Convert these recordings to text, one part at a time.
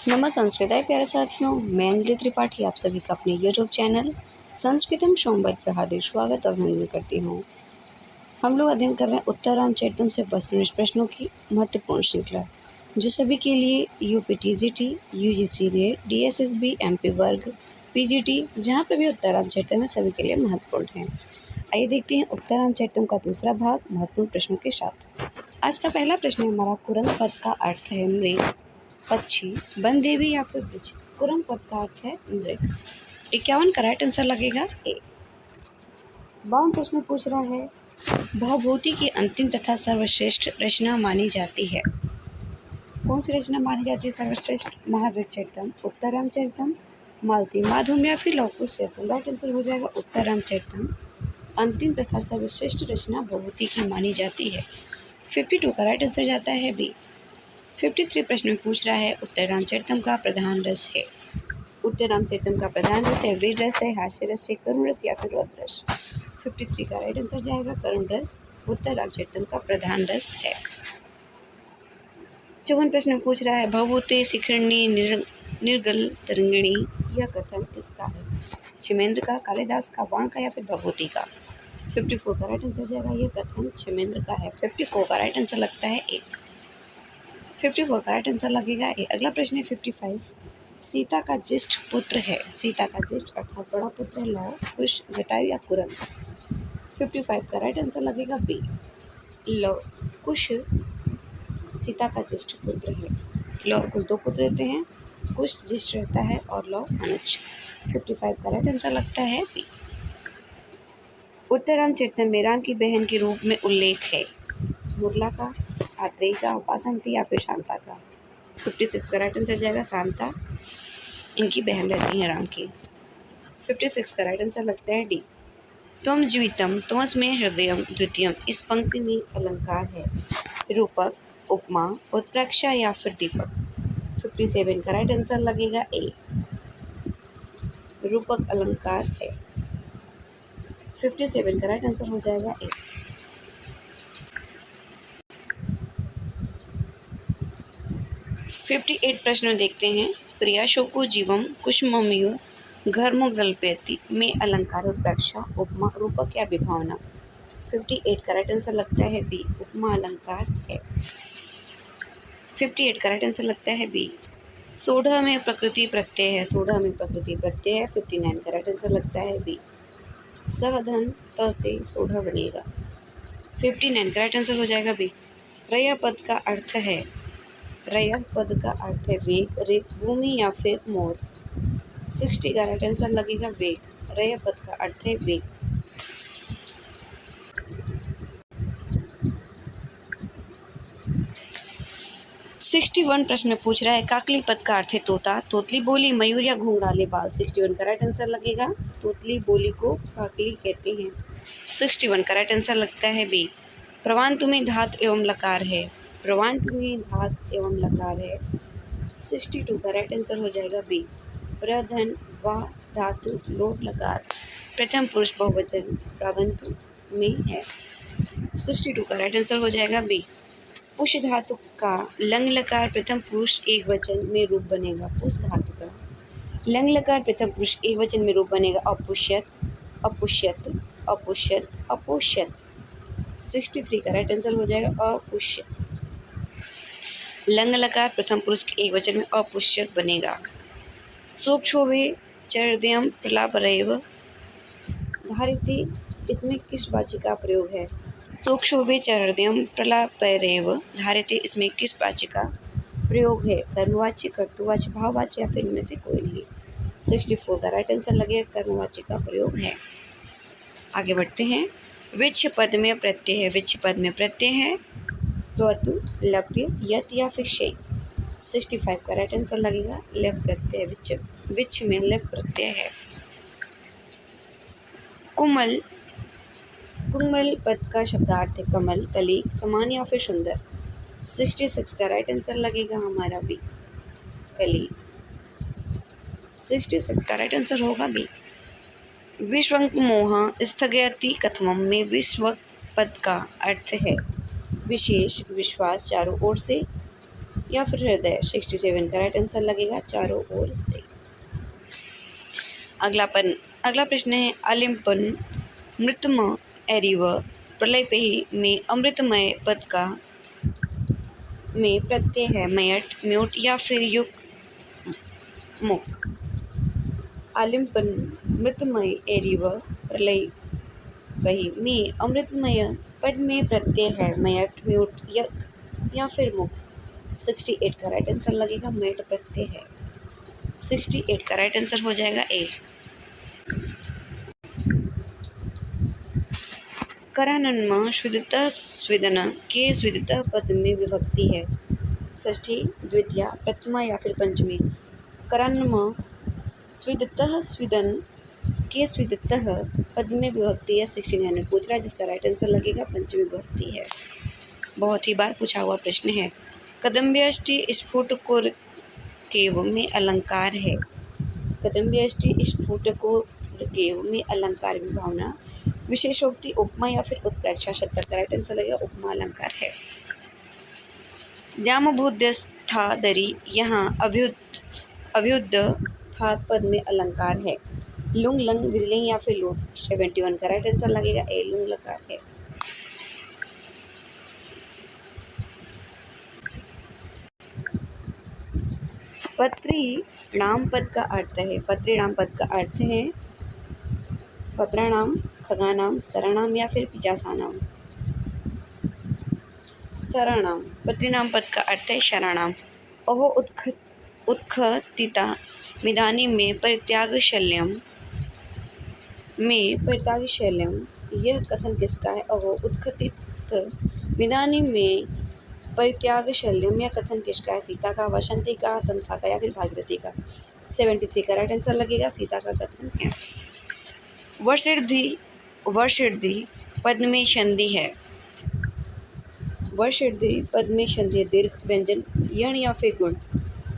नमः संस्कृताय प्यारे साथियों, मैं अंजलि त्रिपाठी आप सभी का अपने यूट्यूब चैनल संस्कृतम सोमवत पे हार्दिक स्वागत और अभिनंदन करती हूँ। हम लोग अध्ययन कर रहे हैं उत्तरारामचरितम से वस्तुनिष्ठ प्रश्नों की महत्वपूर्ण श्रृंखला, जो सभी के लिए UPTGT, UGC net, DSSB, MP वर्ग, पीजीटी, जहाँ पे भी उत्तरारामचरितम है सभी के लिए महत्वपूर्ण है। आइए देखते हैं उत्तरारामचरितम का दूसरा भाग महत्वपूर्ण प्रश्नों के साथ। आज का पहला प्रश्न हमारा कुरंग पद का अर्थ है मृग, पक्षी, वन देवी या फिर वृक्ष। कुरंग पद का अर्थ है मृग। 51 का राइट आंसर लगेगा ए। 52 प्रश्न पूछ रहा है भवभूति की अंतिम तथा सर्वश्रेष्ठ रचना मानी जाती है। कौन सी रचना मानी जाती है सर्वश्रेष्ठ? महावीरचरितम, उत्तरारामचरितम, मालती माधवम या फिर लव कुश चरितम। राइट आंसर हो जाएगा उत्तरारामचरितम। अंतिम तथा सर्वश्रेष्ठ रचना भवभूति की मानी जाती है। 52 का राइट आंसर जाता है बी। 53 प्रश्न में पूछ रहा है उत्तरारामचरितम का प्रधान रस है। उत्तरारामचरितम का प्रधान रस है वीर रस है, हास्य रस है, करुण रस या फिर रौद्र रस। 53 का राइट आंसर जाएगा करुण रस। उत्तरारामचरितम का प्रधान रस है। 54 प्रश्न में पूछ रहा है भवभूते शिखरणी निर्गल तरंगिणी यह कथन किसका है? क्षेमेंद्र का, कालिदास का, बाण का या फिर भवभूति का। 54 का राइट आंसर जाएगा यह कथन क्षेमेंद्र का है। 54 का राइट आंसर लगता है ए। 54 का राइट आंसर लगेगा ए। अगला प्रश्न है 55। सीता का ज्येष्ठ पुत्र है। सीता का ज्येष्ठ अर्थात बड़ा पुत्र है लव, कुश, जटायु या कुरंग। 55 का राइट आंसर लगेगा बी। लव कुश सीता का ज्येष्ठ पुत्र है। लव और कुश दो पुत्र रहते हैं, कुश ज्येष्ठ रहता है और लव अनुज। 55 का राइट आंसर लगता है बी। उत्तरारामचरितम में राम की बहन के रूप में उल्लेख है मुरला का, आत्रेयी का, उपासंती या फिर शांता का। 56 का राइट आंसर जाएगा शांता, इनकी बहन रहती है राम की। 56 का राइट आंसर लगता है डी। त्वम जीवितम तमस्मे हृदयम द्वितीयम इस पंक्ति में अलंकार है रूपक, उपमा, उत्प्रेक्षा या फिर दीपक। 57 का राइट आंसर लगेगा ए। रूपक अलंकार है। 57 का राइट आंसर हो जाएगा ए। 58 प्रश्न देखते हैं। प्रिया शोको जीवम कुसुममयो घर्मगल्पयति में अलंकार, उत्प्रेक्षा, उपमा, रूपक या विभावना। 58 का राइट आंसर लगता है बी। उपमा अलंकार है। 58 का राइट आंसर लगता है बी। सोढ़ में प्रकृति प्रत्यय है। सोढ़ में प्रकृति प्रत्यय है। 59 का राइट आंसर लगता है बी। सवधन त से सोढ़ बनेगा। 59 का राइट आंसर हो जाएगा बी। रय पद का अर्थ है रय पद का अर्थ है वेग, रेत, भूमि या फिर मोर। 60 का राइट आंसर लगेगा वेग। रय पद का अर्थ है वेग। 61 प्रश्न में पूछ रहा है काकली पद का अर्थ है तोता, तोतली बोली, मयूर या घुंघराले बाल। 61 का राइट आंसर लगेगा तोतली बोली को काकली कहते हैं। 61 का राइट आंसर लगता है बी। प्रवांतु में धात एवं लकार है। प्रवांतु में धात एवं लकार है। 62 का राइट आंसर हो जाएगा बी। प्रधन व धातु लोट लकार प्रथम पुरुष बहुवचन प्रवंतु में है। 62 का राइट आंसर हो जाएगा बी। पुष धातु का लंग लकार प्रथम पुरुष एक वचन में रूप बनेगा। पुष धातु का लंग लकार प्रथम पुरुष एक वचन में रूप बनेगा अपुष्यत, अपुष्यत, अपुष्यत, अपुष्यत। 63 का राइट आंसर हो जाएगा अपुष्यत। लंग लकार प्रथम पुरुष के एक वचन में अपुष्यत बनेगा। सोक्षोभे चरदयम प्रलापरेव धारिते इसमें किस वाची का प्रयोग है? सोक्षोभे चरदयम प्रलापरेव धारिते इसमें किस वाची का प्रयोग है? कर्मवाच्य, कर्तृवाच्य, भाववाच्य या फिर इनमें से कोई नहीं। 64 का राइट आंसर लगेगा कर्मवाच्य का प्रयोग है। आगे बढ़ते हैं। विच्छ पद में प्रत्यय है। विच्छ पद में प्रत्यय है त्वतु, लप्य, यत या फिर शय। 65 का राइट आंसर लगेगा लप प्रत्यय। विच्छ में लप प्रत्यय है। कुमल, कुमल पद का शब्दार्थ है कमल, कली, समान या फिर सुंदर। 66 का राइट आंसर लगेगा हमारा बी कली। 66 का राइट आंसर होगा बी। विश्वंकमोह स्थगयति कथमम में विश्व पद का अर्थ है विशेष, विश्वास, चारों ओर से या फिर हृदय। 67 का राइट आंसर लगेगा चारों ओर से। अगला प्रश्न है आलिम्पन मृतम एरिव प्रलयपेही में अमृतमय पद का में प्रत्यय है मयट, म्यूट या फिर युग मुख। आलिम्पन मृतमय एरिव प्रलयपेही में अमृतमय पद में प्रत्यय है मयट, म्यूट या फिर मुख। 68 का राइट आंसर लगेगा मेट प्रत्यय है। 68 का राइट आंसर हो जाएगा ए। करानन्म स्विदतः स्विदन के स्विदतः पद में विभक्ति है षष्ठी, द्वितीया, प्रथमा या फिर पंचमी। करानन्म स्विदतः स्विदन के स्विदतः पद में विभक्ति है 69 में पूछ रहा है, जिसका राइट आंसर लगेगा पंचमी विभक्ति है। बहुत ही बार पूछा हुआ प्रश्न है। कदम्बष्टि स्फुटकोरकेव में अलंकार है। कदम्बष्टि स्फुटकोरकेव में अलंकार विभावना, विशेषोक्ति, उपमा या फिर उत्प्रेक्षा। 70 का राइट आंसर लगेगा उपमा अलंकार है। द्यामभूद्यस्थादरी यहाँ अभ्युद स्थात पद में अलंकार है लुंग, लंग, विजलिंग या फिर लूट। 71 का राइट आंसर लगेगा ए लुंग लकार है। पत्रिणाम पद का अर्थ है। पत्रिणाम पद का अर्थ है पत्राणाम, खगानाम, सराणाम या फिर पिचासानाम। सराणाम। पत्रिणाम पद का अर्थ है शरणाम। अहो उत्खतिता मिदानी में परित्याग शल्यम यह कथन किसका है। अहो उत्खतित मिदानी में परित्याग शल्यम यह कथन किसका है। सीता का, वसंती का, तमसा का या फिर भागीरथी का। 73 का राइट आंसर लगेगा सीता का कथन है। वर्षिर्धि पद में संधि है। वर्षिर्धि पद में संधि दीर्घ, व्यंजन, यण या फिर गुण।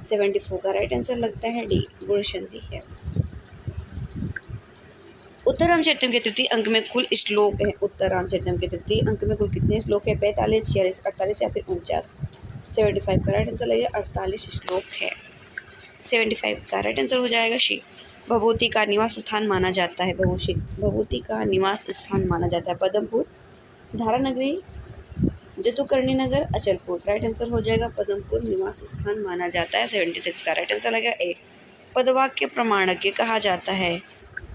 74 का राइट आंसर लगता है डी गुण संधि है। उत्तर रामचरितम के तृतीय अंक में कुल श्लोक है। उत्तर रामचरितम के तृतीय अंक में कुल कितने श्लोक है। 45, 46, 48 या फिर 49। 75 का राइट आंसर लगेगा 48 श्लोक है। 75 का राइट आंसर हो जाएगा शी। भभूति का निवास स्थान माना जाता है। भभूति का निवास स्थान माना जाता है पदमपुर, धारानगरी, जतुकर्णी नगर, अचलपुर। राइट आंसर हो जाएगा पदमपुर निवास स्थान माना जाता है। 76 का राइट आंसर लगेगा ए। पदवाक्य प्रमाणज्ञ कहा जाता है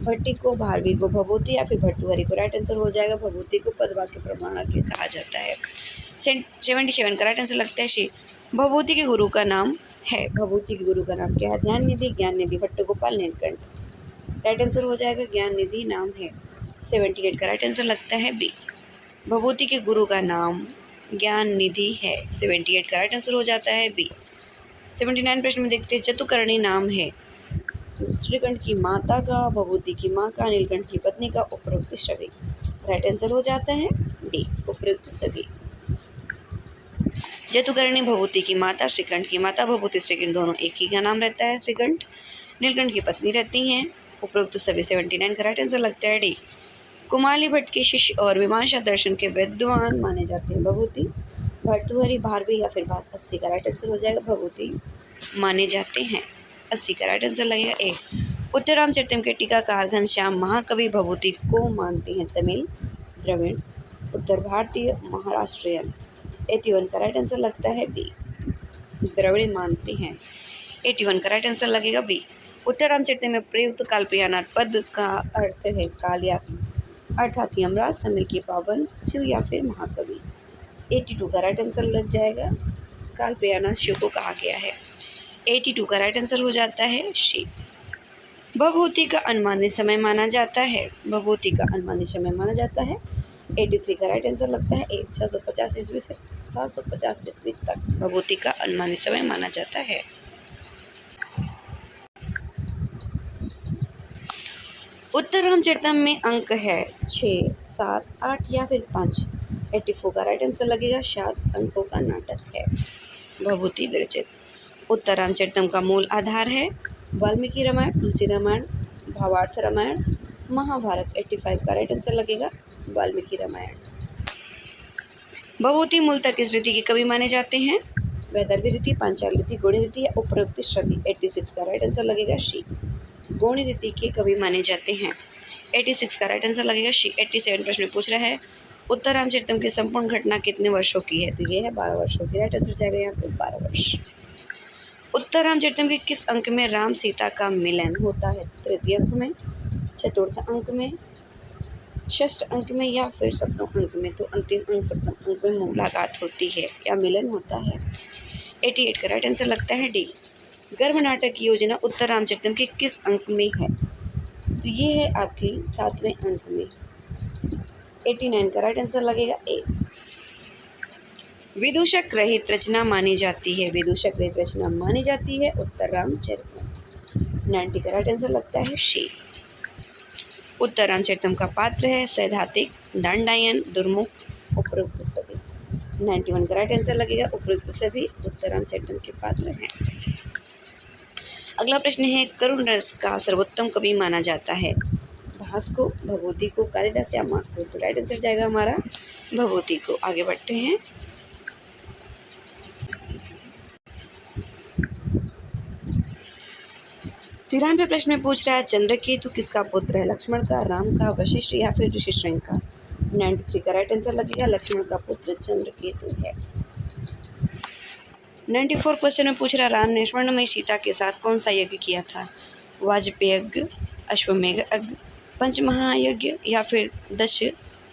भट्टी को, भारवी को, भभूति या फिर भट्टुहरि को। राइट आंसर हो जाएगा भभूति को पदवाक्य प्रमाणज्ञ कहा जाता है। 77 का राइट आंसर लगता है शी। भभूति के गुरु का नाम है। भभूति के गुरु का नाम क्या है। ध्यान निधि, ज्ञान निधि, भट्टगोपाल, नीलकंठ। राइट आंसर हो जाएगा ज्ञान निधि नाम है। 78 का राइट आंसर लगता है बी। भभूति के गुरु का नाम ज्ञान निधि है। 78 का राइट आंसर हो जाता है बी। 79 प्रश्न में देखते हैं जतुकर्णी नाम है श्रीकंठ की माता का, भभूति की माँ का, नीलकंठ की पत्नी का, उपरोक्त सभी। राइट आंसर हो जाता है डी उपरोक्त सभी। जतुकर्णी भभूति की माता, श्रीकंठ की माता, भभूति श्रीकंठ दोनों एक ही का नाम रहता है। श्रीकंठ नीलकंठ की पत्नी रहती हैं। उपरोक्त सभी। 79 का राइट आंसर लगता है डी। कुमाली भट्ट के शिष्य और मीमांसा दर्शन के विद्वान माने जाते हैं भभूति, भर्तृहरि, भारवी या फिर भास। 80 का राइट आंसर हो जाएगा भभूति माने जाते हैं। 80 का राइट आंसर लगेगा ए। उत्तर रामचरितम के टीकाकार घनश्याम महाकवि भभूति को मानते हैं तमिल, द्रविड़, उत्तर भारतीय, महाराष्ट्रियन। 81 का राइट आंसर लगता है बी द्रविड़ मानते हैं। 81 का राइट आंसर लगेगा बी। उत्तर रामचरितम में प्रयुक्त कालप्रियानाथ पद का अर्थ है कालयात, अर्थात यमराज, समय के पावन, शिव या फिर महाकवि। 82 का राइट आंसर लग जाएगा कालप्रियानाथ शिव को कहा गया है। 82 का राइट आंसर हो जाता है शी। भभूति का अनुमानित समय माना जाता है। भभूति का अनुमानित समय माना जाता है। 83 का राइट आंसर लगता है ए। 650 ईस्वी से 750 ईस्वी तक भभूति का अनुमानित समय माना जाता है। उत्तर रामचरितम में अंक है 6, 7, 8 या फिर 5। 84 का राइट आंसर लगेगा 7 अंकों का नाटक है भभूति विरचित। उत्तर रामचरितम का मूल आधार है वाल्मीकि रामायण, तुलसी रामायण, भावार्थ रामायण, महाभारत। 85 का राइट आंसर लगेगा वाल्मीकि रामायण। भभूति मूलतः किस रीति के कवि माने जाते हैं। वैदर्भी रीति, पांचाल रीति, गौणी रीति या उपरोक्त सभी। 86 का राइट आंसर लगेगा शी। गौणी रीति के कवि माने जाते हैं। 86 का राइट आंसर लगेगा शी। 87 प्रश्न पूछ रहा है उत्तर रामचरितम की संपूर्ण घटना कितने वर्षों की है? तो ये है 12 वर्षों की। राइट आंसर जाएगा यहाँ पे 12 वर्ष। उत्तर रामचरितम के किस अंक में राम सीता का मिलन होता है? तृतीय अंक में, चतुर्थ अंक में, षष्ठ अंक में या फिर सप्तम अंक में? तो अंतिम अंक सप्तम अंक में मुलाकात होती है या मिलन होता है। 88 का राइट आंसर लगता है डी। गर्भ नाटक की योजना उत्तर रामचरितम के किस अंक में है? तो ये है आपकी 7वें अंक में। 89 का राइट आंसर लगेगा ए। विदूषक रहित रचना मानी जाती है। विदूषक रहित रचना मानी जाती है उत्तर रामचरितम। 90 का राइट आंसर लगता है शी। उत्तर रामचरितम का पात्र है सैद्धांतिक, दंडायन, दुर्मुख, उपरोक्त सभी। 91 का राइट आंसर लगेगा उपरोक्त सभी उत्तर रामचरितम के पात्र हैं। अगला प्रश्न है करुण रस का सर्वोत्तम कवि माना जाता है। भास को, भगवती को, कालिदास या माँ को? तो राइट आंसर जाएगा हमारा भगवती को। आगे बढ़ते हैं। तिरानवे प्रश्न में पूछ रहा है चंद्रकेतु किसका पुत्र है? लक्ष्मण का, राम का, वशिष्ठ या फिर ऋषिशृंग का? 93 का राइट आंसर लगेगा लक्ष्मण का पुत्र चंद्रकेतु है। 94 क्वेश्चन में पूछ रहा है राम ने स्वर्णमयी सीता के साथ कौन सा यज्ञ किया था? वाजपेय यज्ञ, अश्वमेघ यज्ञ, पंचमहायज्ञ या फिर 10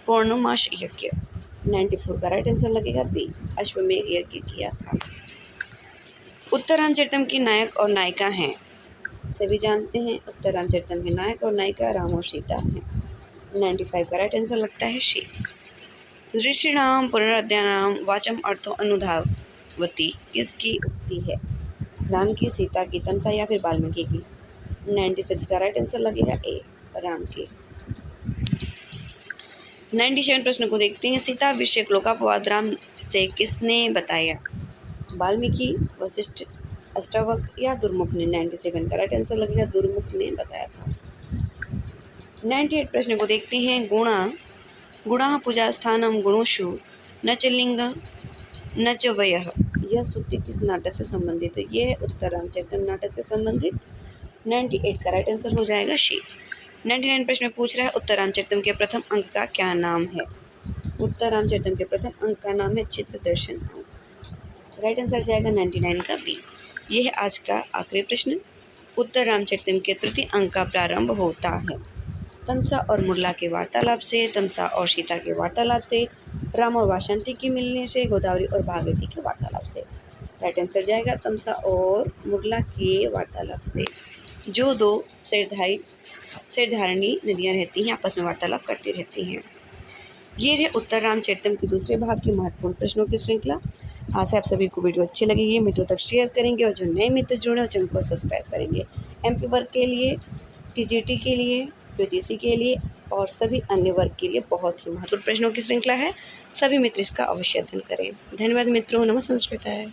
पौर्णमास यज्ञ? 94 का राइट आंसर लगेगा बी, अश्वमेघ यज्ञ किया था। उत्तर रामचरितम की नायक और नायिका हैं, सभी जानते हैं उत्तर रामचरितम के नायक और नायिका राम और सीता हैं। 95 का राइट आंसर लगता है शी। ऋषिणाम पुनरुद्यानाम वाचम अर्थो अनुधावती किसकी उक्ति है? राम की, सीता की, तमसा या फिर वाल्मीकि की? 96 का राइट आंसर लगेगा ए, राम की। 97 प्रश्न को देखते हैं। सीता विषय श्लोकापवाद राम से किसने बताया? वाल्मीकि, वशिष्ठ, अष्टावक्र या दुर्मुख ने? 97 का राइट आंसर लगेगा दुर्मुख ने बताया था। 98 प्रश्न को देखते हैं। गुणा पूजा स्थानम गुणोषु न च लिंग न च वयः, यह सूक्ति किस नाटक से संबंधित है? ये है उत्तर रामचरितम नाटक से संबंधित। 98 का राइट आंसर हो जाएगा शी। 99 प्रश्न में पूछ रहा है उत्तर रामचरितम के प्रथम अंक का क्या नाम है? उत्तर रामचरितम के प्रथम अंक का नाम है चित्त दर्शन अंक। राइट आंसर जाएगा 99 का बी। यह है आज का आखिरी प्रश्न। उत्तर रामचरितम के तृतीय अंक का प्रारंभ होता है तमसा और मुरला के वार्तालाप से, तमसा और सीता के वार्तालाप से, राम और वासंती के मिलने से, गोदावरी और भागीरथी के वार्तालाप से। राइट आंसर जाएगा तमसा और मुरला के वार्तालाप से। जो दो सिरधारणी नदियाँ रहती हैं आपस में वार्तालाप करती रहती हैं। ये है उत्तर रामचरितम के दूसरे भाग की महत्वपूर्ण प्रश्नों की श्रृंखला। आज से आप सभी को वीडियो अच्छी लगेगी, मित्रों तक शेयर करेंगे और जो नए मित्र जुड़े हैं चैनल को सब्सक्राइब करेंगे। MP वर्ग के लिए, TGT के लिए, UGC के लिए और सभी अन्य वर्ग के लिए बहुत ही महत्वपूर्ण प्रश्नों की श्रृंखला है। सभी मित्र इसका अवश्य अध्ययन करें। धन्यवाद मित्रों। नमः संस्कृत है।